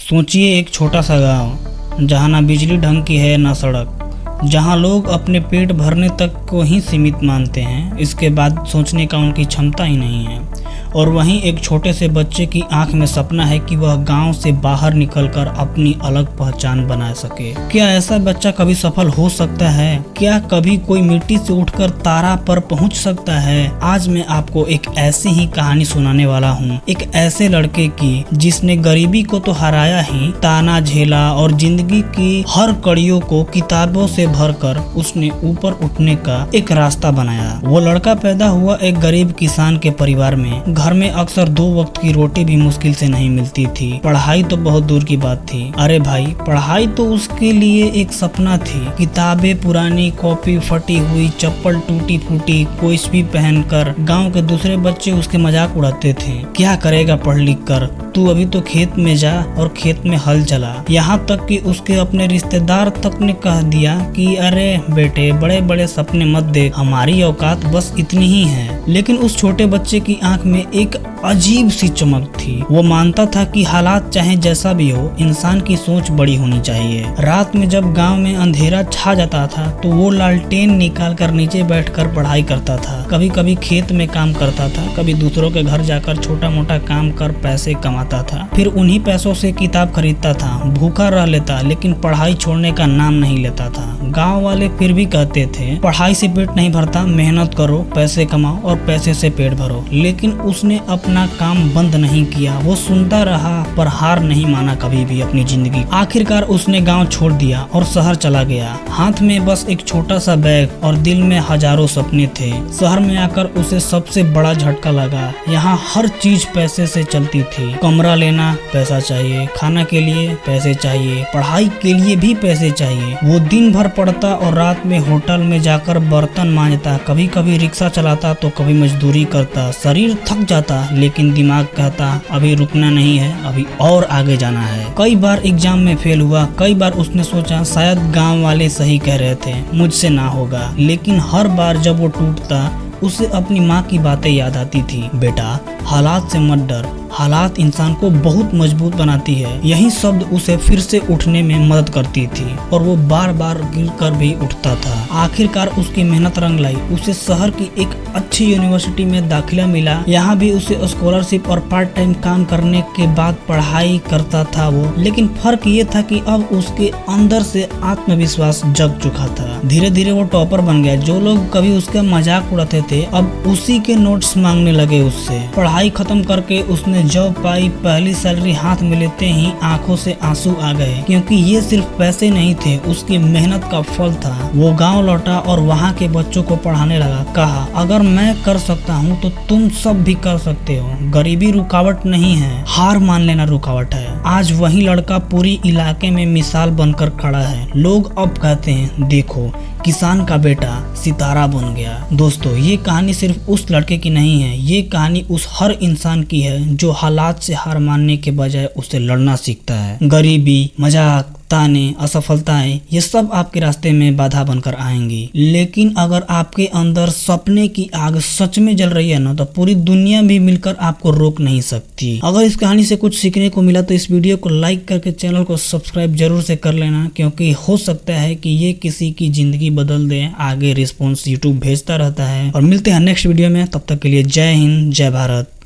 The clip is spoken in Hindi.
सोचिए एक छोटा सा गांव जहां ना बिजली ढंग की है ना सड़क, जहां लोग अपने पेट भरने तक को ही सीमित मानते हैं, इसके बाद सोचने का उनकी क्षमता ही नहीं है। और वहीं एक छोटे से बच्चे की आंख में सपना है कि वह गांव से बाहर निकलकर अपनी अलग पहचान बना सके। क्या ऐसा बच्चा कभी सफल हो सकता है? क्या कभी कोई मिट्टी से उठकर तारा पर पहुंच सकता है? आज मैं आपको एक ऐसी ही कहानी सुनाने वाला हूं, एक ऐसे लड़के की जिसने गरीबी को तो हराया ही, ताना झेला और जिंदगी की हर कड़ियों को किताबों से भरकर उसने ऊपर उठने का एक रास्ता बनाया। वो लड़का पैदा हुआ एक गरीब किसान के परिवार में। घर में अक्सर 2 वक्त की रोटी भी मुश्किल से नहीं मिलती थी। पढ़ाई तो बहुत दूर की बात थी। अरे भाई, पढ़ाई तो उसके लिए एक सपना थी। किताबें पुरानी, कॉपी फटी हुई, चप्पल टूटी फूटी, कोई पहनकर गांव के दूसरे बच्चे उसके मजाक उड़ाते थे। क्या करेगा पढ़ लिख कर, तू अभी तो खेत में जा और खेत में हल चला। यहाँ तक कि उसके अपने रिश्तेदार तक ने कह दिया कि अरे बेटे, बड़े बड़े सपने मत देख, हमारी औकात बस इतनी ही है। लेकिन उस छोटे बच्चे की आंख में एक अजीब सी चमक थी। वो मानता था कि हालात चाहे जैसा भी हो, इंसान की सोच बड़ी होनी चाहिए। रात में जब गांव में अंधेरा छा जाता था तो वो लालटेन निकाल कर नीचे बैठकर पढ़ाई करता था। कभी कभी खेत में काम करता था, कभी दूसरों के घर जाकर छोटा मोटा काम कर पैसे कमाता था। फिर उन्हीं पैसों से किताब खरीदता था। भूखा रह लेता लेकिन पढ़ाई छोड़ने का नाम नहीं लेता था। गाँव वाले फिर भी कहते थे पढ़ाई से पेट नहीं भरता, मेहनत करो, पैसे कमाओ और पैसे से पेट भरो। लेकिन उसने अपना काम बंद नहीं किया। वो सुनता रहा पर हार नहीं माना कभी भी अपनी जिंदगी। आखिरकार उसने गांव छोड़ दिया और शहर चला गया। हाथ में बस एक छोटा सा बैग और दिल में हजारों सपने थे। शहर में आकर उसे सबसे बड़ा झटका लगा। यहाँ हर चीज पैसे से चलती थी। कमरा लेना पैसा चाहिए, खाना के लिए पैसे चाहिए, पढ़ाई के लिए भी पैसे चाहिए। वो दिन भर पढ़ता और रात में होटल में जाकर बर्तन मांजता, कभी कभी रिक्शा चलाता तो कभी मजदूरी करता। शरीर थक जाता लेकिन दिमाग कहता अभी रुकना नहीं है, अभी और आगे जाना है। कई बार एग्जाम में फेल हुआ। कई बार उसने सोचा शायद गांव वाले सही कह रहे थे, मुझसे ना होगा। लेकिन हर बार जब वो टूटता उसे अपनी माँ की बातें याद आती थी। बेटा, हालात से मत डर, हालात इंसान को बहुत मजबूत बनाती है। यही शब्द उसे फिर से उठने में मदद करती थी और वो बार बार गिरकर भी उठता था। आखिरकार उसकी मेहनत रंग लाई। उसे शहर की एक अच्छी यूनिवर्सिटी में दाखिला मिला। यहाँ भी उसे स्कॉलरशिप और पार्ट टाइम काम करने के बाद पढ़ाई करता था वो। लेकिन फर्क ये था कि अब उसके अंदर से आत्मविश्वास जग चुका था। धीरे धीरे वो टॉपर बन गया। जो लोग कभी उसका मजाक उड़ाते थे अब उसी के नोट्स मांगने लगे उससे। पढ़ाई खत्म करके उसने जॉब पाई। पहली सैलरी हाथ में लेते ही आंखों से आंसू आ गए, क्योंकि ये सिर्फ पैसे नहीं थे, उसकी मेहनत का फल था। वो गांव लौटा और वहाँ के बच्चों को पढ़ाने लगा। कहा अगर मैं कर सकता हूँ तो तुम सब भी कर सकते हो। गरीबी रुकावट नहीं है, हार मान लेना रुकावट है। आज वही लड़का पूरी इलाके में मिसाल बनकर खड़ा है। लोग अब कहते हैं देखो, किसान का बेटा सितारा बन गया। दोस्तों, ये कहानी सिर्फ उस लड़के की नहीं है, ये कहानी उस हर इंसान की है जो हालात से हार मानने के बजाय उससे लड़ना सीखता है। गरीबी, मजाक, ताने, असफलताएं, ये सब आपके रास्ते में बाधा बनकर आएंगी। लेकिन अगर आपके अंदर सपने की आग सच में जल रही है ना, तो पूरी दुनिया भी मिलकर आपको रोक नहीं सकती। अगर इस कहानी से कुछ सीखने को मिला तो इस वीडियो को लाइक करके चैनल को सब्सक्राइब जरूर से कर लेना, क्योंकि हो सकता है कि ये किसी की जिंदगी बदल दे। आगे रिस्पॉन्स यूट्यूब भेजता रहता है। और मिलते हैं नेक्स्ट वीडियो में, तब तक के लिए जय हिंद, जय भारत।